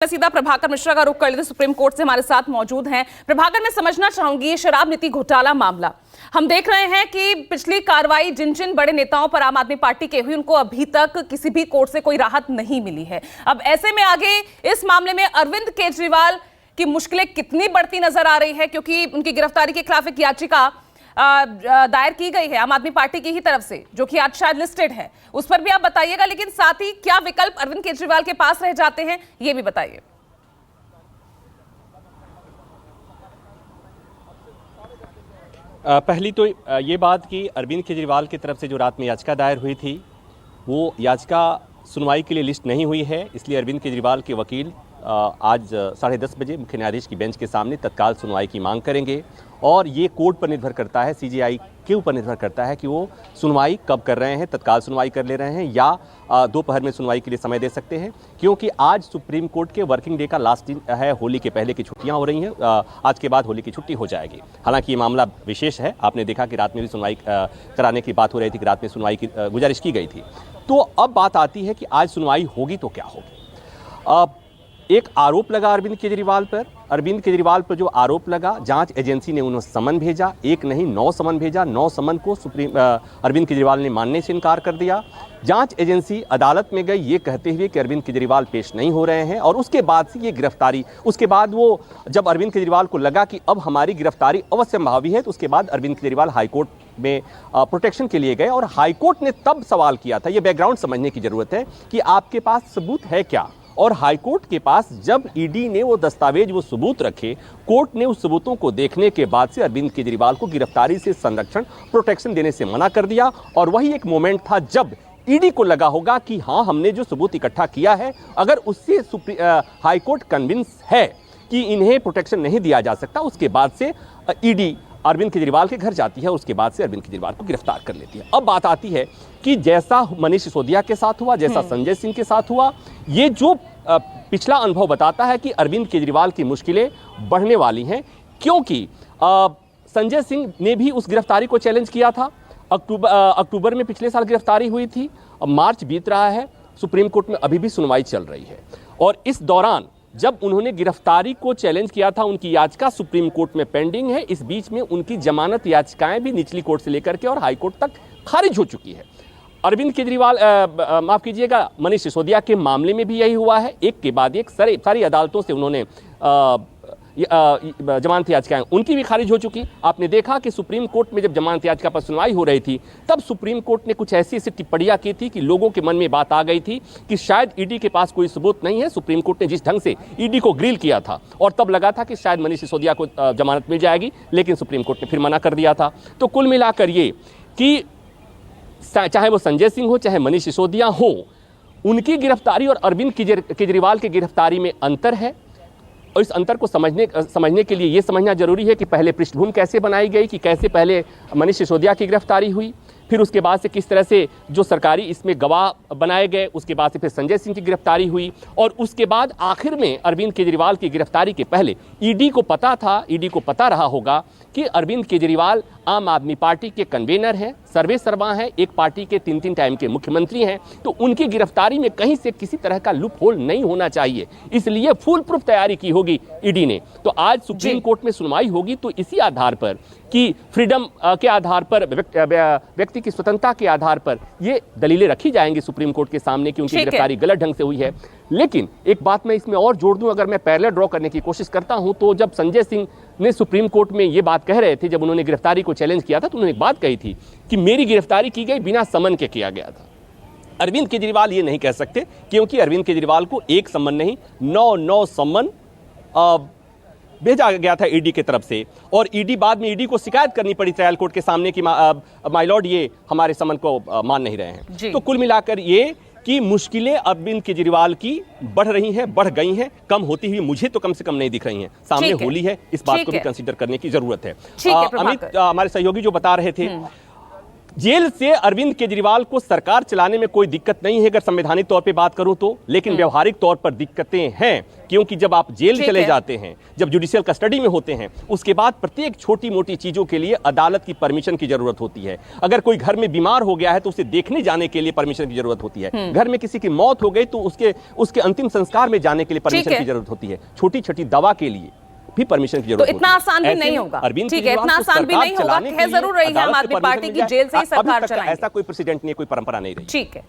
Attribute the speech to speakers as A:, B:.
A: सीधा प्रभाकर मिश्रा का रुख कर लेते सुप्रीम कोर्ट से हमारे साथ मौजूद हैं। प्रभाकर, मैं समझना चाहूंगी शराब नीति घोटाला मामला हम देख रहे हैं कि पिछली कार्रवाई जिन जिन बड़े नेताओं पर आम आदमी पार्टी के हुई उनको अभी तक किसी भी कोर्ट से कोई राहत नहीं मिली है। अब ऐसे में आगे इस मामले में अरविंद केजरीवाल की मुश्किलें कितनी बढ़ती नजर आ रही है, क्योंकि उनकी गिरफ्तारी के खिलाफ एक याचिका दायर की गई है आम आदमी पार्टी की ही तरफ से, जो कि आज शायद लिस्टेड है। उस पर भी आप बताइएगा, लेकिन साथ ही क्या विकल्प अरविंद केजरीवाल के पास रह जाते हैं ये भी बताइए।
B: पहली तो ये बात कि अरविंद केजरीवाल की तरफ से जो रात में याचिका दायर हुई थी वो याचिका सुनवाई के लिए लिस्ट नहीं हुई है, इसलिए अरविंद केजरीवाल के वकील आज 10:30 बजे मुख्य न्यायाधीश की बेंच के सामने तत्काल सुनवाई की मांग करेंगे। और ये कोर्ट पर निर्भर करता है, सीजेआई के ऊपर निर्भर करता है कि वो सुनवाई कब कर रहे हैं, तत्काल सुनवाई कर ले रहे हैं या दोपहर में सुनवाई के लिए समय दे सकते हैं, क्योंकि आज सुप्रीम कोर्ट के वर्किंग डे का लास्ट दिन है। होली के पहले की छुट्टियां हो रही हैं, आज के बाद होली की छुट्टी हो जाएगी। हालांकि ये मामला विशेष है, आपने देखा कि रात में भी सुनवाई कराने की बात हो रही थी, कि रात में सुनवाई की गुजारिश की गई थी। तो अब बात आती है कि आज सुनवाई होगी तो क्या होगी। एक आरोप लगा अरविंद केजरीवाल पर जो आरोप लगा, जांच एजेंसी ने उन्हें समन भेजा, एक नहीं 9 समन भेजा। 9 समन को अरविंद केजरीवाल ने मानने से इनकार कर दिया। जांच एजेंसी अदालत में गई ये कहते हुए कि अरविंद केजरीवाल पेश नहीं हो रहे हैं, और उसके बाद से ये गिरफ्तारी, उसके बाद वो जब अरविंद केजरीवाल को लगा कि अब हमारी गिरफ्तारी अवश्यंभावी है, तो उसके बाद अरविंद केजरीवाल हाईकोर्ट में प्रोटेक्शन के लिए गए। और हाईकोर्ट ने तब सवाल किया था, ये बैकग्राउंड समझने की जरूरत है कि आपके पास सबूत है क्या। और हाईकोर्ट के पास जब ईडी ने वो दस्तावेज, वो सबूत रखे, कोर्ट ने उस सबूतों को देखने के बाद से अरविंद केजरीवाल को गिरफ्तारी से संरक्षण, प्रोटेक्शन देने से मना कर दिया। और वही एक मोमेंट था जब ईडी को लगा होगा कि हाँ, हमने जो सबूत इकट्ठा किया है, अगर उससे हाईकोर्ट कन्विंस है कि इन्हें प्रोटेक्शन नहीं दिया जा सकता, उसके बाद से ईडी अरविंद केजरीवाल के घर जाती है, उसके बाद से अरविंद केजरीवाल को गिरफ्तार कर लेती है। अब बात आती है कि जैसा मनीष सिसोदिया के साथ हुआ, जैसा संजय सिंह के साथ हुआ, ये जो पिछला अनुभव बताता है कि अरविंद केजरीवाल की मुश्किलें बढ़ने वाली हैं, क्योंकि संजय सिंह ने भी उस गिरफ्तारी को चैलेंज किया था। अक्टूबर में पिछले साल गिरफ्तारी हुई थी, अब मार्च बीत रहा है, सुप्रीम कोर्ट में अभी भी सुनवाई चल रही है। और इस दौरान जब उन्होंने गिरफ्तारी को चैलेंज किया था, उनकी याचिका सुप्रीम कोर्ट में पेंडिंग है। इस बीच में उनकी जमानत याचिकाएं भी निचली कोर्ट से लेकर के और हाई कोर्ट तक खारिज हो चुकी है। अरविंद केजरीवाल, माफ कीजिएगा, मनीष सिसोदिया के मामले में भी यही हुआ है। एक के बाद एक सारी अदालतों से उन्होंने जमानत याचिकाएं उनकी भी खारिज हो चुकी। आपने देखा कि सुप्रीम कोर्ट में जब जमानत याचिका पर सुनवाई हो रही थी, तब सुप्रीम कोर्ट ने कुछ ऐसी टिप्पणियां की थी कि लोगों के मन में बात आ गई थी कि शायद ईडी के पास कोई सबूत नहीं है। सुप्रीम कोर्ट ने जिस ढंग से ईडी को ग्रिल किया था, और तब लगा था कि शायद मनीष सिसोदिया को जमानत मिल जाएगी, लेकिन सुप्रीम कोर्ट ने फिर मना कर दिया था। तो कुल मिलाकर ये कि चाहे वो संजय सिंह हो, चाहे मनीष सिसोदिया हो, उनकी गिरफ्तारी और अरविंद केजरीवाल की गिरफ्तारी में अंतर है। और इस अंतर को समझने के लिए ये समझना जरूरी है कि पहले पृष्ठभूमि कैसे बनाई गई, कि कैसे पहले मनीष सिसोदिया की गिरफ्तारी हुई, फिर उसके बाद से किस तरह से जो सरकारी इसमें गवाह बनाए गए, उसके बाद से फिर संजय सिंह की गिरफ्तारी हुई, और उसके बाद आखिर में अरविंद केजरीवाल की गिरफ्तारी के पहले ईडी को पता रहा होगा कि अरविंद केजरीवाल आम आदमी पार्टी के कन्वेनर हैं, सर्वे सर्वा हैं, एक पार्टी के 3 टाइम के मुख्यमंत्री हैं, तो उनकी गिरफ्तारी में कहीं से किसी तरह का लूप होल नहीं होना चाहिए। इसलिए फुल प्रूफ तैयारी की होगी ईडी ने। तो आज सुप्रीम कोर्ट में सुनवाई होगी, तो इसी आधार पर कि फ्रीडम के आधार पर, व्यक्ति की स्वतंत्रता के आधार पर ये दलीलें रखी जाएंगी सुप्रीम कोर्ट के सामने कि उनकी गिरफ्तारी गलत ढंग से हुई है। लेकिन एक बात मैं इसमें और जोड़ दूं, अगर मैं पैरेलल ड्रॉ करने की कोशिश करता हूं, तो जब संजय सिंह ने सुप्रीम कोर्ट में ये बात कह रहे थे, जब उन्होंने गिरफ्तारी को चैलेंज किया था, तो उन्होंने एक बात कही थी कि मेरी गिरफ्तारी की गई बिना समन के किया गया था। अरविंद केजरीवाल ये नहीं कह सकते, क्योंकि अरविंद केजरीवाल को एक समन नहीं 9 समन भेजा गया था ईडी की तरफ से, और ईडी बाद में ईडी को शिकायत करनी पड़ी ट्रायल कोर्ट के सामने कि माय लॉर्ड, ये हमारे समन को मान नहीं रहे हैं। तो कुल मिलाकर ये कि मुश्किलें अरविंद केजरीवाल की बढ़ रही हैं, बढ़ गई हैं, कम होती हुई मुझे तो कम से कम नहीं दिख रही हैं। सामने होली है, इस बात को भी कंसीडर करने की जरूरत है। अमित, हमारे सहयोगी जो बता रहे थे, जेल से अरविंद केजरीवाल को सरकार चलाने में कोई दिक्कत नहीं है अगर संवैधानिक तौर पे बात करूं तो, लेकिन व्यवहारिक तौर पर दिक्कतें हैं, क्योंकि जब आप जेल चले जाते हैं, जब जुडिशियल कस्टडी में होते हैं, उसके बाद प्रत्येक छोटी मोटी चीजों के लिए अदालत की परमिशन की जरूरत होती है। अगर कोई घर में बीमार हो गया है तो उसे देखने जाने के लिए परमिशन की जरूरत होती है। घर में किसी की मौत हो गई तो उसके अंतिम संस्कार में जाने के लिए परमिशन की जरूरत होती है। छोटी छोटी दवा के लिए भी परमिशन की जरूरत
A: तो इतना आसान भी नहीं होगा। ठीक है, इतना आसान भी नहीं होगा। कह जरूर रही है आम आदमी पार्टी की जेल से ही सरकार चलाएंगे,
B: ऐसा कोई प्रेसिडेंट नहीं, कोई परंपरा नहीं रही।
A: ठीक है।